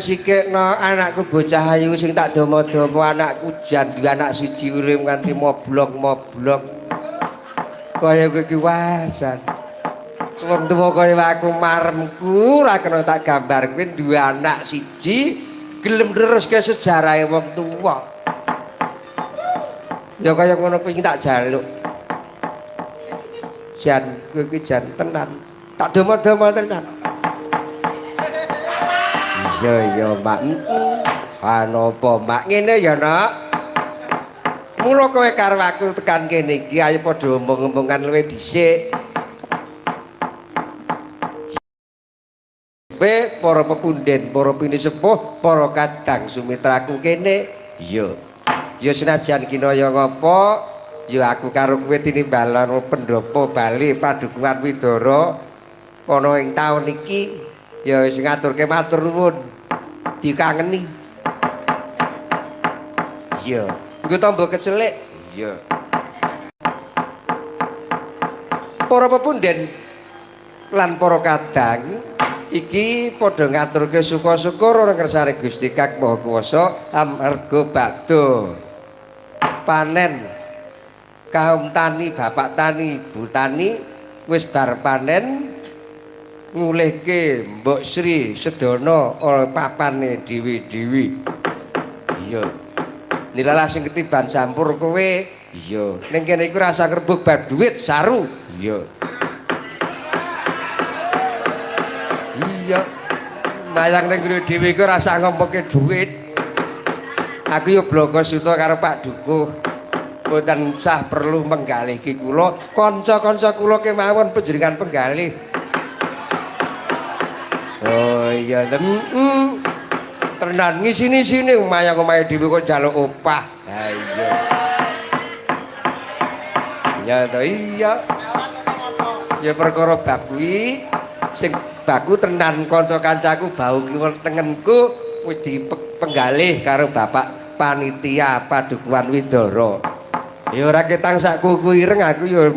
Sikekno anakku bocah ayu sing tak domo-domo anakku jan duwe anak siji urip nganti moblok-moblok kaya kowe iki wasan wong tuwa kaya aku maremku ora kena tak gambar kowe duwe anak siji gelem neruske sejarahe wong tuwa ya kaya ngono kuwi tak jaluk jan kowe iki jan tenan tak domo-domo tenan ya mak anopo mak ngene ya nak mula kowe karo aku tekan kene iki ayo padha omong-omongan luwih dhisik kowe para pepunden para pinisepuh para kadang sumitraku kene ya senajan kinaya ngapa Ya aku karo kowe tinimbalan pendopo Bali Padukuhan Widara ana ing taun iki ya wis ngaturke matur nuwun dikangeni. Iya, iku tombo kecelik. Iya. Para pepunden lan para kadang iki padha ngaturke syukur-syukur ora kersane Gusti Kang Maha Kuwasa amarga badha panen kaum tani, bapak tani, ibu tani wis bar panen ngulihke Mbok Sri sedana ora papane dewi-dewi. Iya. Nilalah sing ketiban sampur kowe. Iya. Ning kene iku rasa ngrebug bab duit saru. Iya. Iya. Mayang ning ngene dhewe iku rasa ngompoke duit. Aku yo bloko suta karo Pak Dukuh. Mboten sah perlu menggalih ki kula. Kanca-kanca kula kemawon panjenengan penggalih. Oh iya, tenan ngisini-sini mayang omahe dhewe kok njaluk opah. Ha iya. Iya to iya. Ya perkara bab kuwi sing baku tenan kanca-kancaku bau kiwa tengenku wis dipenggalih karo Bapak Panitia Padukuhan Widara. Ya ora ketang sak kuku ireng aku ya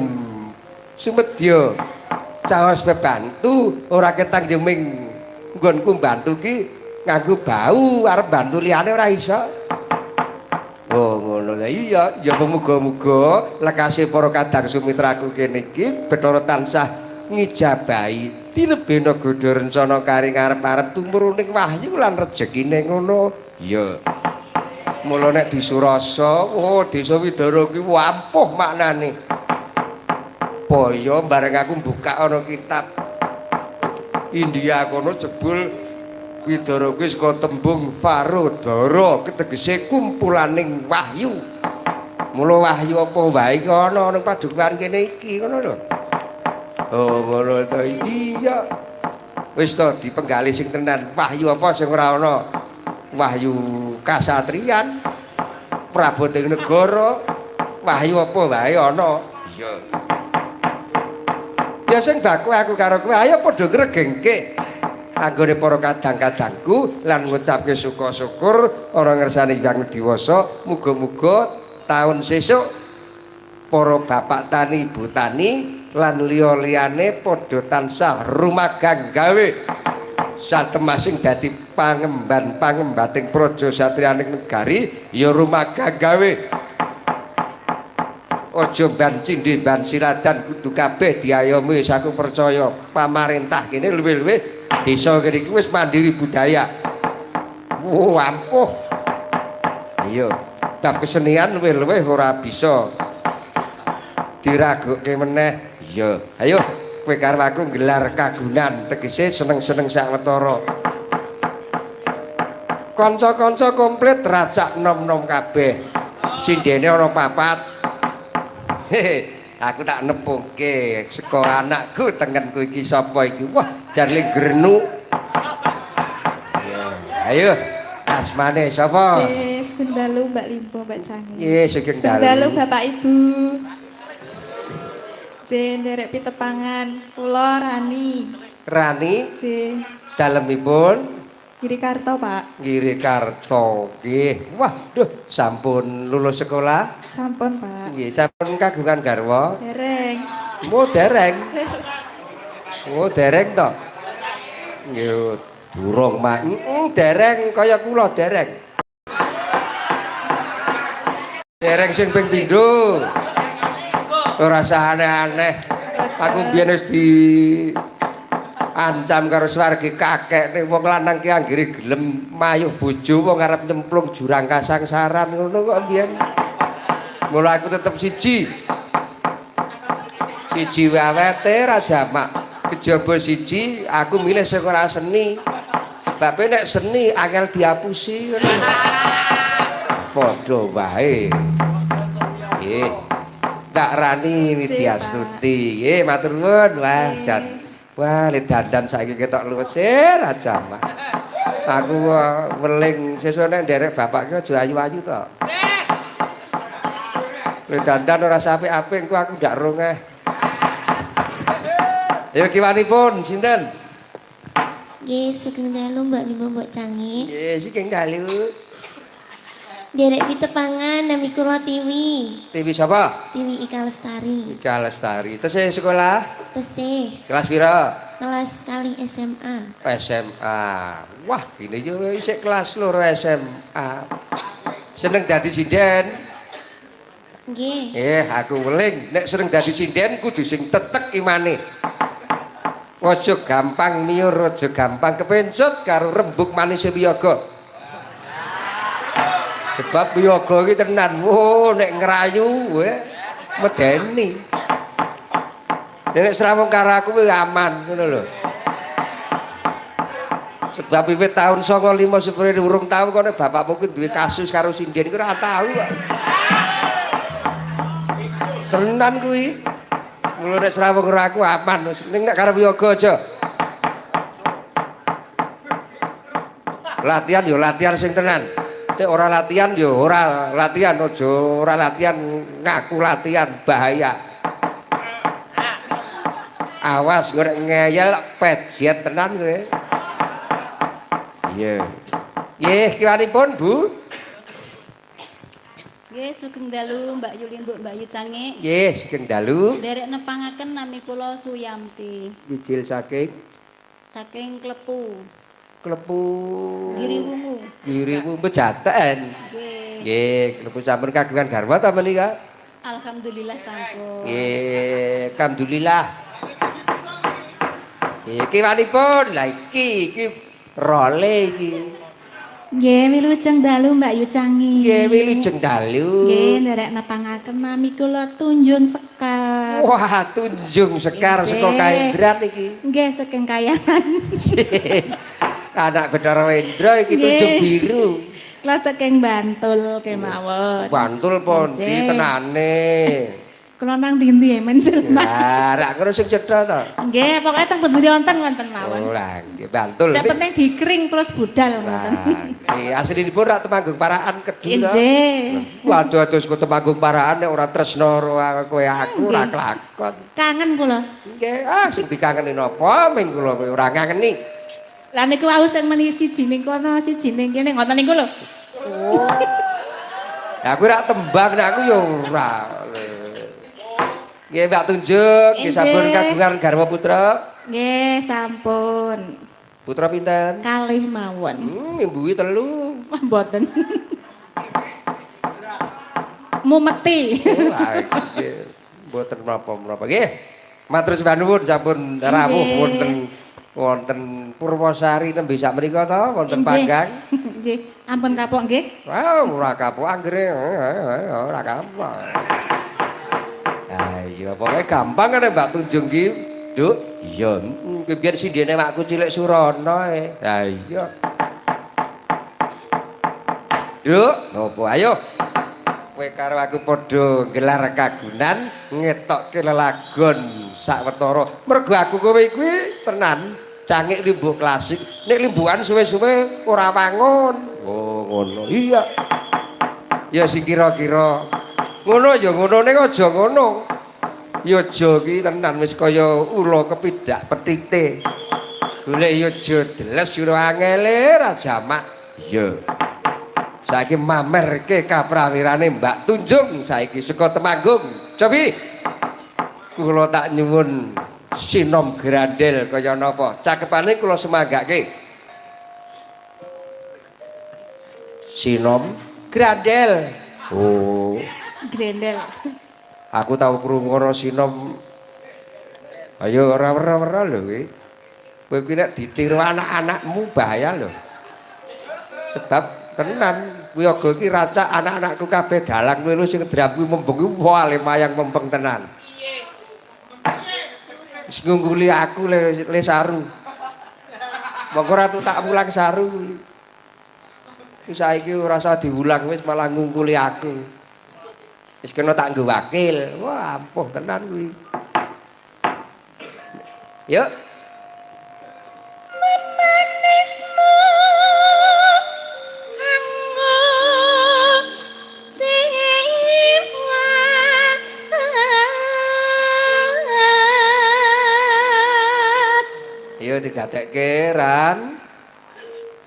sumedya caos bebantu ora ketang jeming nggonku mbantu ki nganggo bau arep bantu liyane ora iso. Oh ngono lha iya ya muga-muga lekase para kadang sumitraku kene iki Bathara tansah ngijabahi tinebena godha rencana kari ngarep-arep tumurning wahyu lan rejekine ngono. Iya. Mula nek disurasa, oh Desa Widara ki ampuh maknane. Boyo bareng aku buka ana kitab India kono jebul Widara kuwi saka tembung Farodara tegese kumpulaning wahyu. Mula wahyu apa wae iki ana ning padukuhan kene iki ngono lho. Oh ngono to iya. Wis to dipenggali sing tenan. Wahyu apa sing ora ana? Wahyu kasatriyan, praboting negara, wahyu apa wae ana. Iya. Ya sing baku aku karo kowe ayo padha ngregengke. Anggone para kadang-kadangku lan ngucapke syukur-syukur ora ngersani Hyang Diwasa muga-muga taun sesuk para bapak tani ibu tani lan liya-liyane padha tansah rumagang gawe satemasing dadi pangemban-pangembating praja satriyaning negari ya rumagang gawe aja ban cindhe ban siradan kudu kabeh diayomi aku percaya pamarentah kene luwih-luwih desa kene iki wis mandiri budaya. Oh, ampuh. Iya, bab kesenian luwih-luwih ora bisa diraguke meneh. Iya, ayo kowe karo aku nggelar kagunan tegese seneng-seneng sawetara. Kanca-kanca komplit racak nom-nom kabeh. Sindene ana 4. Hehe. Aku tak nepungke saka anakku tengenku iki sapa iki wah jarling grenu. Ayo asmane sapa? Sugeng dalu Mbak Limpo Mbak Cangi. Nggih sugeng dalu Bapak Ibu. Nderek pitepangan kula Rani. Rani? Nggih. Dalemipun Girikarto, Pak. Girikarto. Nggih. Waduh, sampun lulus sekolah? Sampun, Pak. Nggih, sampun kagungan garwa? Dereng. Oh, dereng. Oh, dereng to. Nggih, durung mak. Dereng kaya kula dereng. Dereng sing ping pindho. Ora usah aneh-aneh. Aku biyen wis di ancam karo swargi kakek ning wong lanang ki anggere gelem mayuh bojo wong arep nyemplung jurang kasangsaran ngono kok mbiyen. Mula aku tetep siji. Siji wewete ra jamak. Kejaba siji aku milih sekolah seni. Sebab nek seni angel diapusi ngono. Padha wae. Nggih. Tak Rani Widyastuti. Nggih, matur nuwun. Wah, jan. Wah, le dandan saiki ketok luwesir aja mah. Aku weling sesuk nek nderek bapak ki aja ayu-ayu to. Lho dandan ora apik-apik engko aku ndak rongeh. Ya kiwanipun sinten? Nggih, sugeng dalu Mbak Limo Mbok Canggih. Nggih, sugeng dalu. Derek Pitepangan nami kula Tiwi. Tiwi sapa? Tiwi Ika Lestari. Ika Lestari. Tesih sekolah? Tesih Kelas pira? kelas kali SMA. SMA. Wah, gini yo isik kelas loro SMA. Seneng dadi sinden? Nggih. Aku weling nek seneng dadi sinden kudu sing tetek imane. Aja gampang miyur, aja gampang kepencut karo rembug manis wiyaga. Sebab wiyaga iki tenan, nek ngrayu medeni. Nek srawung karo aku kuwi aman ngono lho. Sebab wiwit taun 95 sepure urung tau kok nek bapakmu kuwi duwe kasus karo sinden iku ora tau kok. Tenan kuwi. Mula nek srawung karo aku aman, ning nek karo wiyaga aja. Latihan yo latihan sing tenan. Nek ora latihan yo ora latihan, aja ora latihan ngaku latihan bahaya. Awas gue ngeyel pejet tenan gue. Iya. Nggih, kiwanipun Bu? Nggih, sugeng dalu Mbak Yuli Mbak Yu Canggih. Nggih, sugeng dalu. Derek nepangaken nami kula Suyamti. Mijil saking Klepu. Klepu Giriwungu. Giriwungu Pejaten. Nggih. Nggih, Klepu sampun kagungan garwa ta menika? Alhamdulillah sampun. Nggih, alhamdulillah. Kiwanipun, lah iki role iki. Nggih, wilujeng dalu Mbak Yu Canggih. Nggih, wilujeng dalu. Nggih, nderek nepangaken nami kula Tunjun Sekar. Wah, Tunjung Sekar saka Kaendran iki. Nggih, saking Kayangan. Anak Bathara Wendra iki Tunjung Biru. Kula saking Bantul kemawon. Bantul pondi tenane. Kula nang ndi-ndi men Sultan. Lah, rak ngono sing cetha to. Nggih, pokoke teng pundi wonten mawon. Oh, lah nggih Bantul. Sing penting dikring terus budal ngoten. Nggih, aslinipun rak Temanggung Parahan Kedhi to. Nggih. Waduh saka Temanggung Parahan nek ora tresno karo kowe aku ora kelakon. Kangen kula. Nggih, sing dikangeni napa ming kula kowe ora ngangeni. Lah niku wau sing meni siji ning kono, siji ning kene ngoten niku lho. Oh. Ya aku rak tembang nek aku ya ora. Nggih Mbak Tunjuk, nggih sampun kagungan garwa putra. Nggih, sampun. Putra pinten? Kalih mawon. Mimbuhi 3. Wah, mboten. Mumeti. Nggih, mboten menapa-menapa. Nggih. Matur sembah nuwun sampun rawuh wonten Purwosari nembe sak mriku to wonten panggang. Nggih, ampun kapok nggih. Wah, ora kapok anggere ora kapok. Iya, pokoknya gampang kan Mbak Tunjung ki, Duk. Iya, biar sindene makku cilik Surono ya. Iya. Duk, nopo ayo. Kowe karo aku padha gelar kagunan ngetokke lelagon sawetara. Mergo aku kowe kuwi tenan cangik limbuh klasik. Nek limbuhan suwe-suwe ora wangun. Oh, ngono. Iya. Ya sing kira-kira ngono ya ngonone aja ngono. Ya aja ki tenan wis kaya ula kepidak petite. Golek ya aja deles ora angele ra jamak. Iya. Saiki mamerke kaprawirane Mbak Tunjung saiki saka Temanggung. Cobi. Kula tak nyuwun sinom grandel kaya napa. Cakepane kula semanggake. Sinom grandel. Oh. Grendel. Aku tahu krungu ana sinom. Ayo ora-ora lho kuwi. Kowe kuwi nek ditiru anak-anakmu bahaya lho. Sebab tenan wiyaga iki racak anak-anakku kabeh dalang lho sing dramku membeng kuwi wale mayang mempeng tenan. Wis ngungguli aku le saru. Monggo ratu tak mulang saru kuwi. Wis saiki ora usah diulang wis malah ngungkuli aku. Wis kena tak nggo wakil. Wah, ampuh tenan kuwi. Yuk. Memanismu anggo jiwa Ayo digatekke Ran.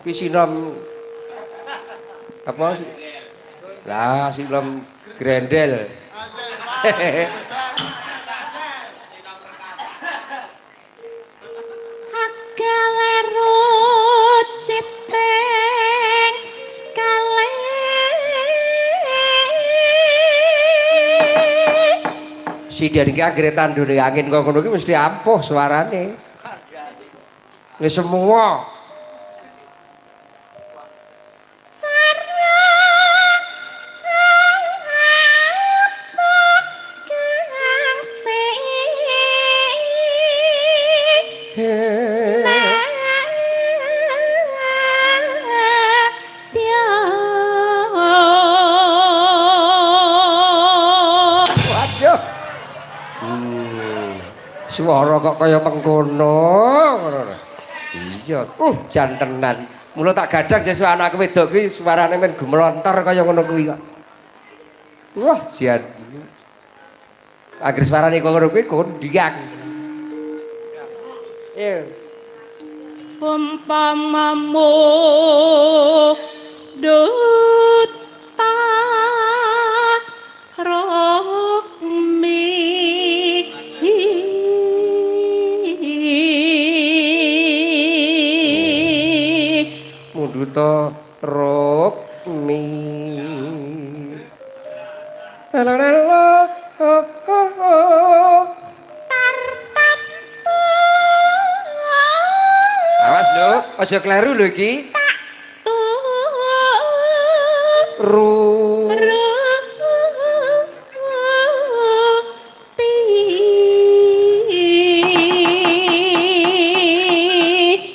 Ki sinom apa? Lah sinom grendel. Gawe rucit ping kalih Sidan iki anggere tandune angin kok ngono iki mesti ampuh suarane. Wis semua. Suara kok kaya mengkono. Iya, jan tenan. Mula tak gadang sesuk anakku wedok kuwi suarane men gemelontor kaya ngono kuwi kok. Wah, jan. Agar suarane kok ngono kuwi kondiang. Iya. umpamamu duta rohmi Munduta rokmi awas lho, aja kleru lho iki.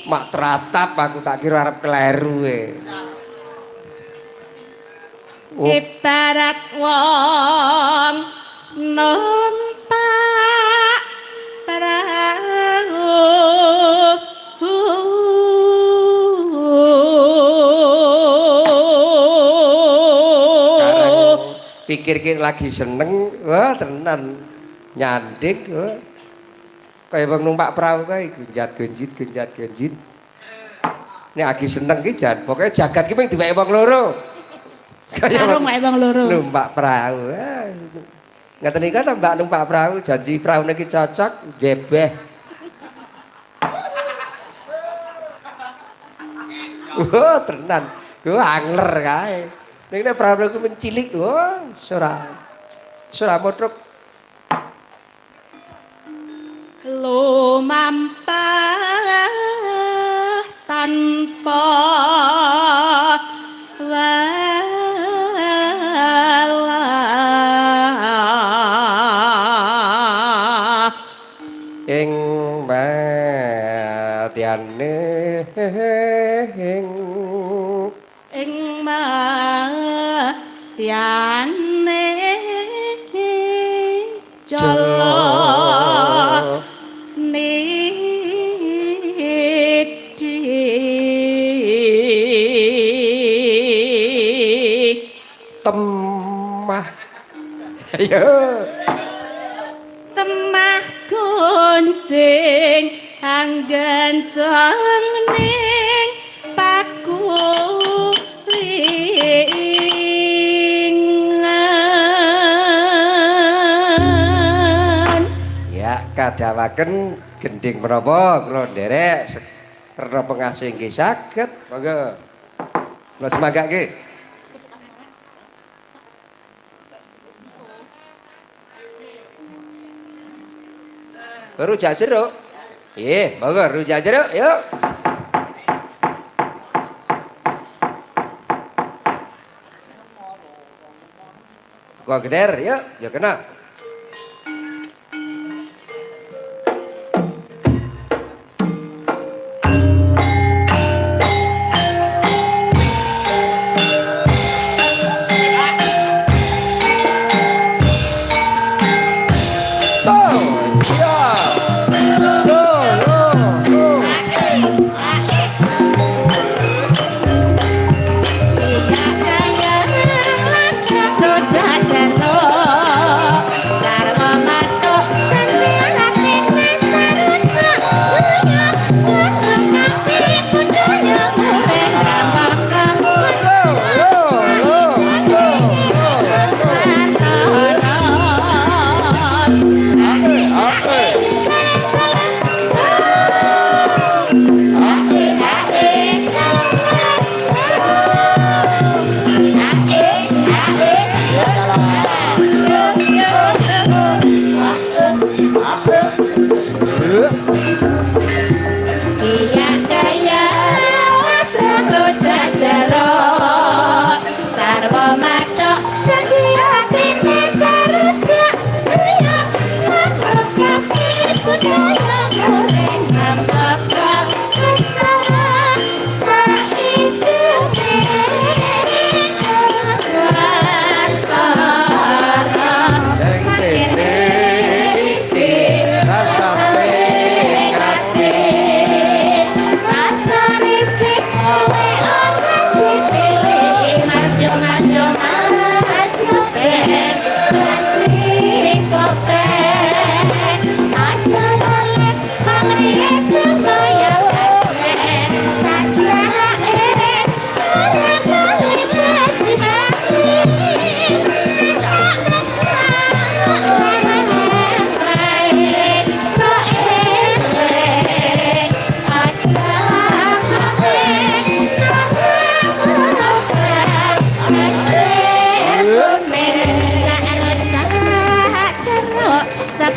Mak teratap aku tak kira arep kleru e. Ibarat wong numpak perahu pikir lagi seneng, wah tenan nyandik, wah. Kayak bang numpak perahu kayak genjat genjit. Ini lagi seneng ki jan, pokoknya jagat ki ping diwehi wong loro. sarung wae wong loro. Numpak perahu. Ngaten iki ta Mbak numpak perahu, janji perahu niki cocok, gebeh. Wah, tenan. Wah, angler kae. Ning nek perahu ku mencilik, wah, ora motruk. Lumampah tanpa walah Ing batyane ing matyane jala temah ayo temah gunjing anggen ning pakulingan ya kadawaken gending menapa kula nderek rena pengasih nggih saged monggo kula semagake. Rujak jeruk. Monggo rujak jeruk, yuk. Kok geder, yuk, yuk kena.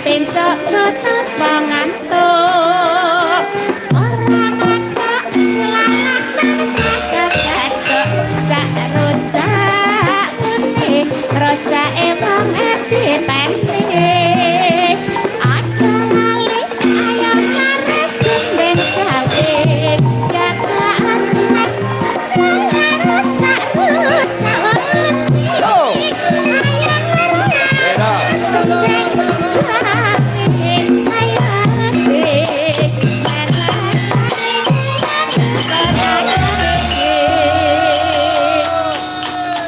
pencok nutut pangantuk ora matok lalat masak ketok cak rujak ngene rujak wong ati penting aja lali ayam laris gendeng cawe gataan mas rujak rujak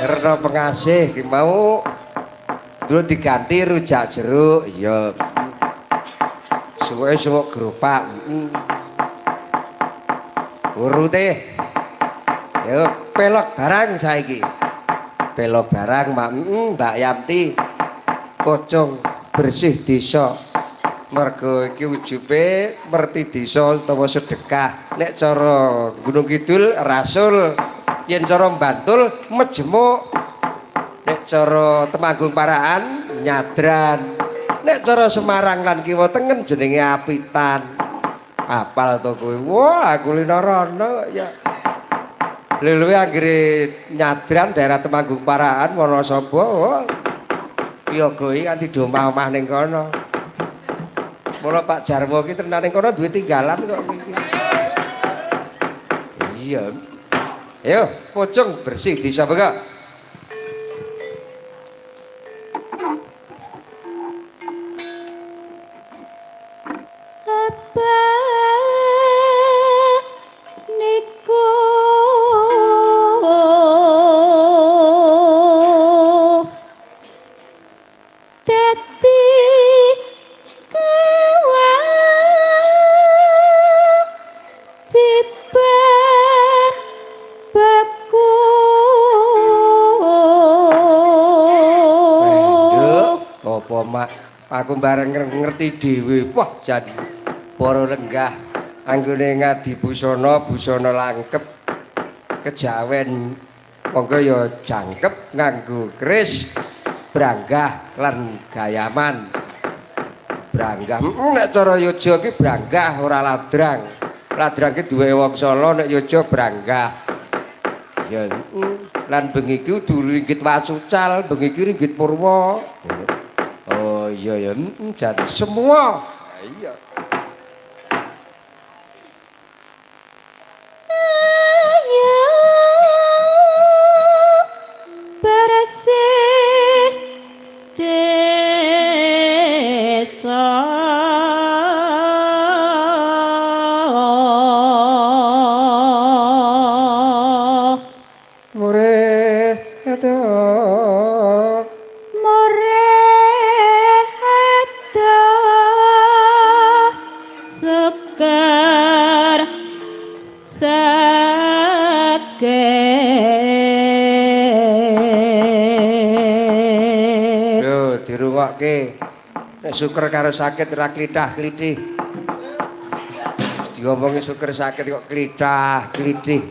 Karena pengasih ki mau dulu diganti rujak jeruk iya suwe-suwe geropak urute ya pelok barang saiki pelok barang Mbak Yanti pocong bersih desa mergo iki ujube merti desa utawa sedekah nek cara Gunung Kidul rasul yen cara Bantul mejemuk nek cara Temanggung Paraan nyadran nek cara Semarang lan kiwa tengen jenenge apitan apal to kowe wah aku linorono ya lho anggere nyadran daerah Temanggung Paraan Wonosobo oh. Ya goi kanthi do omah-omah ning kono mula Pak Jarwo ki tenan ning kono duwe tinggalan kok iki iya ayo pocong bersih desa bega aku bareng ngerti dhewe wah jan para lenggah anggone ngadi busana langkep kejawen monggo ya jangkep nganggo keris branggah lan gayaman branggah nek cara yoja ki branggah ora ladrang ki duwe wong Solo nek yoja branggah ya lan bengi ki kudu ringgit Wasucal bengi ki ringgit Purwa oh iya ya jadi semua iya bersih desa nek syukur karo sakit ora klithah-klithih. Diomongi syukur sakit kok klithah-klithih.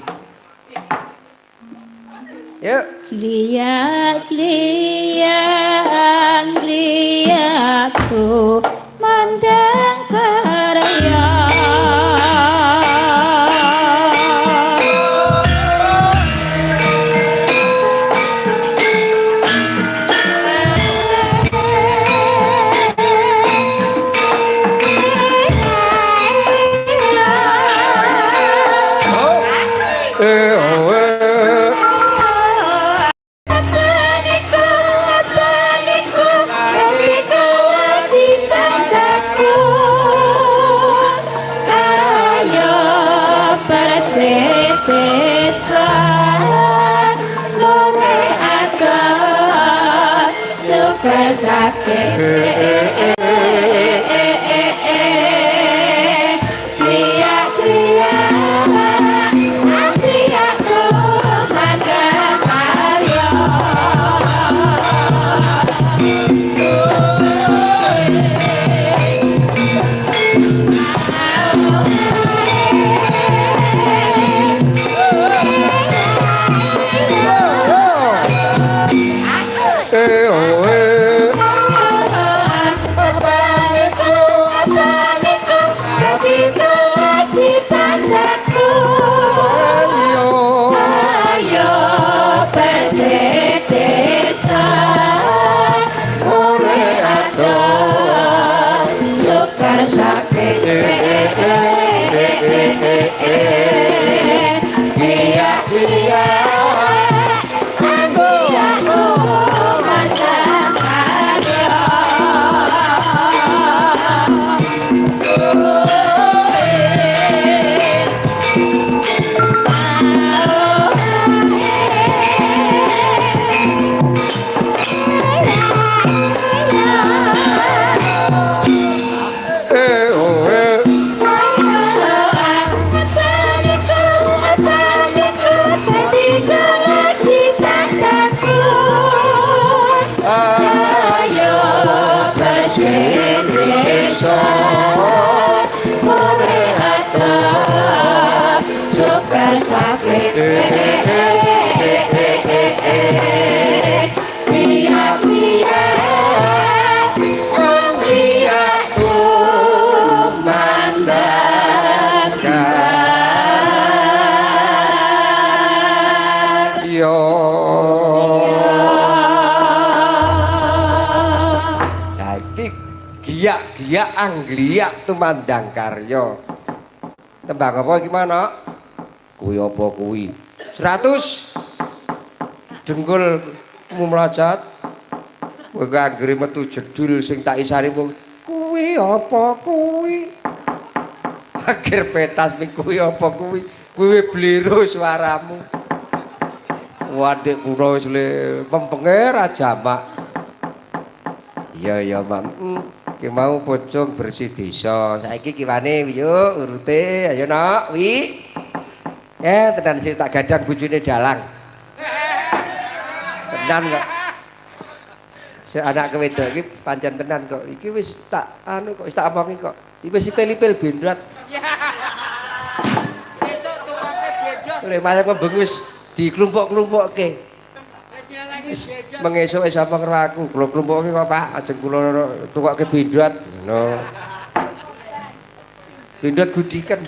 Yuk. Lihat-lihatku mandang karya Apa Indonesia Korea Super sakit Lihat Lihat tuh mandangkan Yo giyak angliak tumandang karya tembang apa gimana kuwi apa kuwi 100 dengkulmu melacot kowe anggere metu jedul sing tak isari mung kuwi apa kuwi akhir petas ming kuwi apa kuwi kuwi bliru suaramu wadek kula wis le mempenge ra jamak iya mak ki mau pocong bersih desa saiki kiwane yuk urute ayo nok wi tenan sing tak gadang bojone dalang tenan kok si anak wedok iki pancen tenan kok iki wis tak kok wis tak omongi kok iki wis ipil-ipil bendrat sesuk tukake bendrat lha malah membengi wis diklumpuk-klumpukke mengesuk wis apa karo aku kula klumpukke kok Pak aja kula tukokke bendrat no bendrat gudiken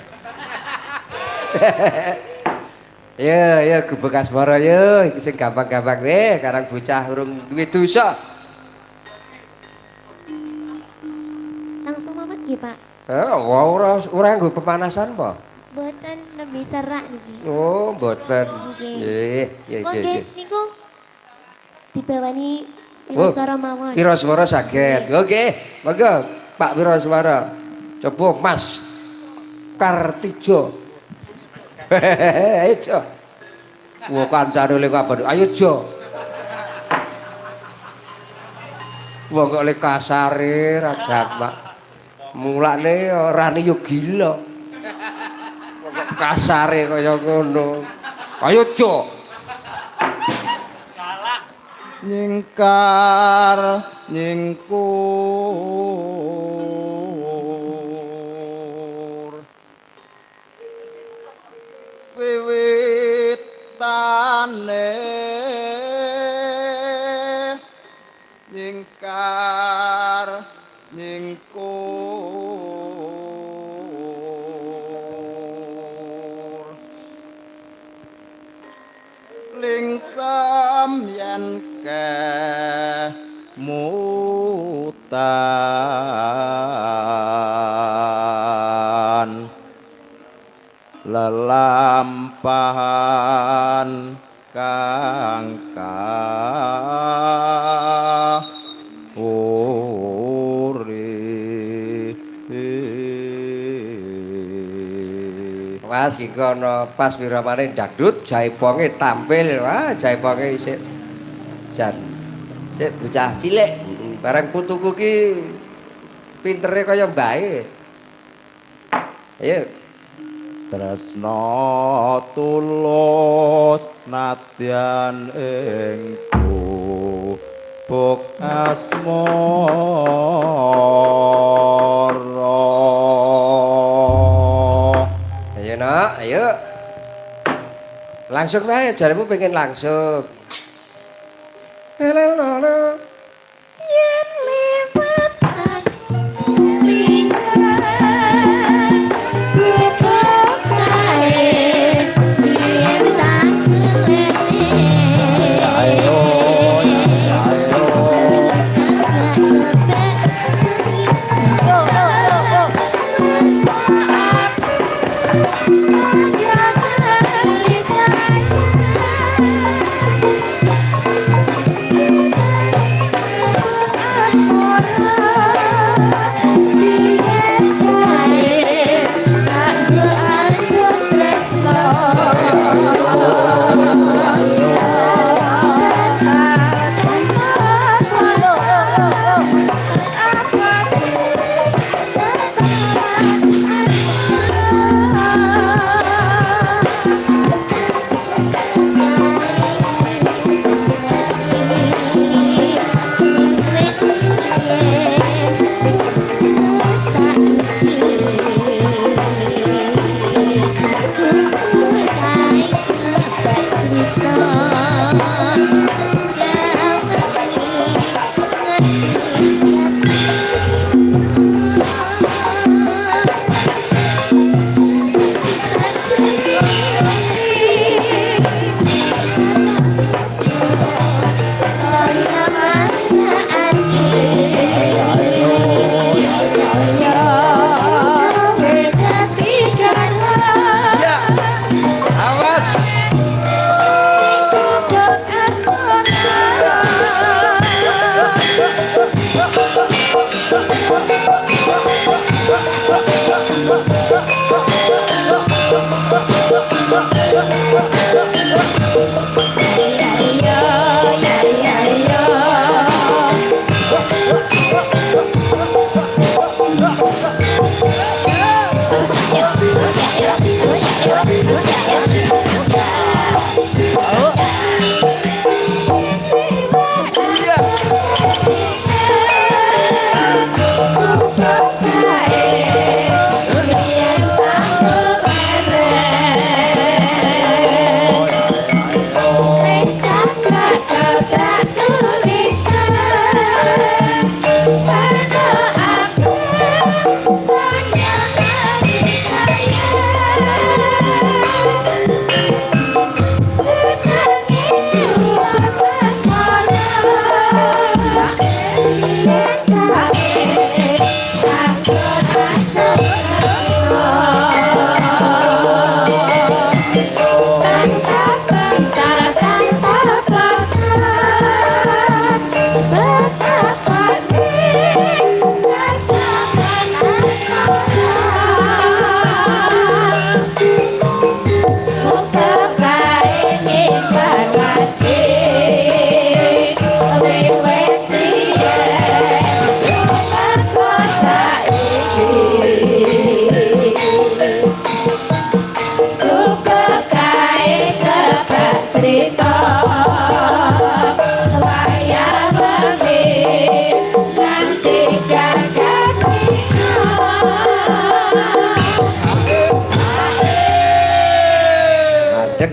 ya gubek asmara ya iki sing gampang-gampang karang bocah urung duwe dosa Langsung mamat nggih, Pak. ora nggo pemanasan apa? Mboten lebih serak niki. Oh, mboten. Nggih. Nggih. Niku dibawani Wiraswara mawon. Wiraswara saged. Nggih, monggo Pak Wiraswara. Coba Mas Kartijo. Ayo, Jo. Wah, kancane le apa? Ayo, Jo. Wah, kok le kasare ra jamak. Mulane orane yo gila. Kok kasare kaya ngono. Ayo, Jo. Nyingkar nyingkur wiwitane nyingkar nyingkur ling samyan kemutan lelampahan kangkapuri Mas iki kono pas wiramane dangdut jaiponge tampil wah jaiponge isih jan sik bocah cilik barang putuku ki pintere kaya mbae ayo tresna tulus nadyan engku buk asmara ayo nak ayo langsung wae jaremu pengen langsung Yen lewat lingan gubuk kae yen tangan ayo Yeah.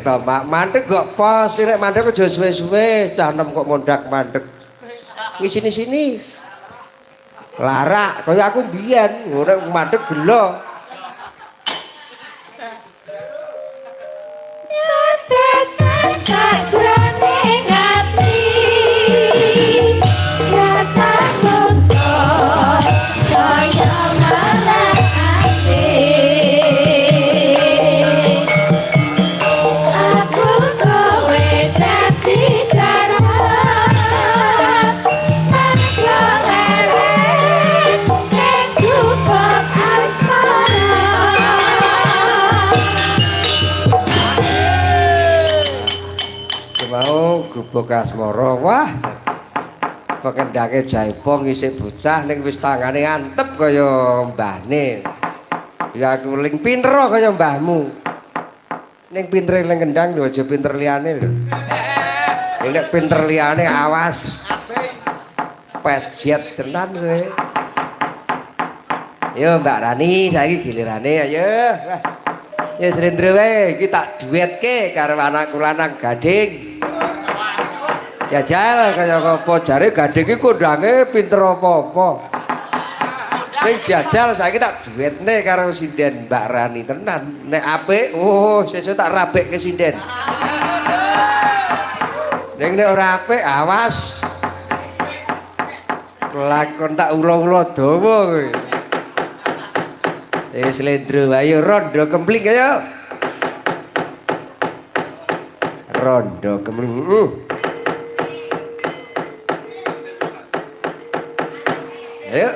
to, Mak. Mandek kok pos, nek mandek aja suwe-suwe, cah enom kok mondhak mandek. Ngi sini-sini. Larak kaya aku mbiyen, ora mandek gelo. Satetan sajroning ati kata nuntut saya ngarepake aku kowe dadi garap aku leret ning gubuk asmara. Mau gubuk asmara, wah. Pengendake jaipong isih bocah ning wis tangane antep kaya mbahne. Ya aku ling pinter kaya mbahmu. Ning pintere ling kendang lho aja pinter liyane lho. Nek pinter liyane awas. Pejet tenan kowe. Yo Mbak Rani, saiki gilirane ayo. Wah. Ya Slendro wae iki tak duetke karo anakku lanang Gading. Jajal kaya apa jare Gading iki kondange pinter apa-apa. Ning jajal saiki tak duetne karo sinden Mbak Rani tenan. Nek apik, oh sesuk tak rabekke sinden. Ning nek ora apik awas. Lakon tak ula-ula dawa kowe. Slendro ayo rondo kempling ayo. Rondo kempling. Ayo.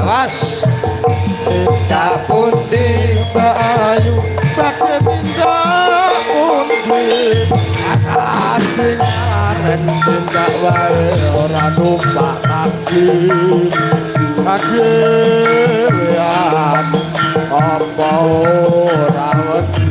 Awas. Tak pundi bayu bakal tindak pundi akading aren tindak wae ora numpak taksi akhirnya apa ora wedi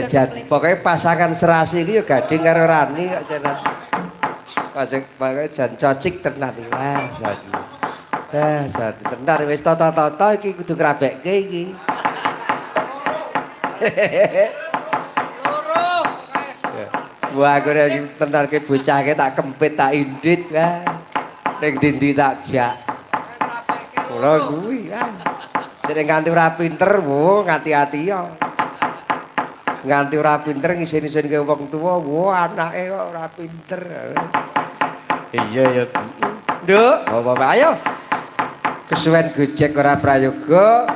Jan pokoknya pasangan serasi ini ya gading karo Rani kok jelas. Pokoknya jan cocik tenan iki. Wah, Sadi. Sadi tenan wis tata-tata iki kudu ngrabekke iki. Wah, aku nek tenan ke bocahke tak kempit tak indit wah. Ning ndi tak jak. Ora kuwi ah. Sing nganti ora pinter, wo ngati-ati ya. Nganti ora pinter ngisin-isin ke wong tuwa, wo anake kok ora pinter. Iya ya. Nduk, apa ayo. Kesuwen gojek ora prayoga.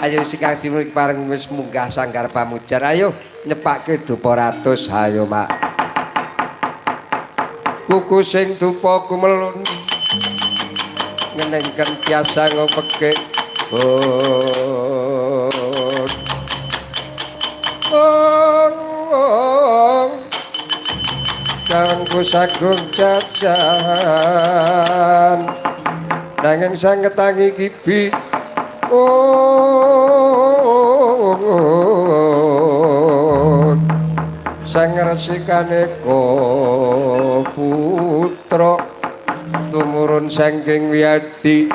Ayo sing kasih pareng wis munggah sanggar pamujar. Ayo nyepake dupa ratus, ayo Mak. Kuku sing dupa kumelun ngenengken tiasa ngopeke kanggo sagung jajan nanging sang ketangi kibi sang resikane putra tumurun saking wiyadi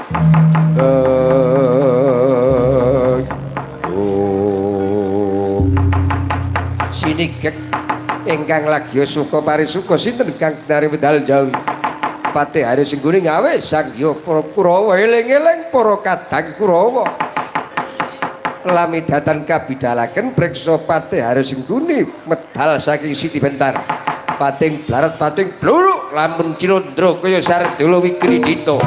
sinigek ingkang lagya suka parisuka sinten kang dari medal jawi Patih Hari Singguni ngawe sang ya para Kurawa eling-eling para kadang Kurawa lamidatan kabidalaken preksa Patih Hari Singguni medal saking Siti Bentar pating blarat pating bluluk lamun cilondra kaya Sardula Wikridita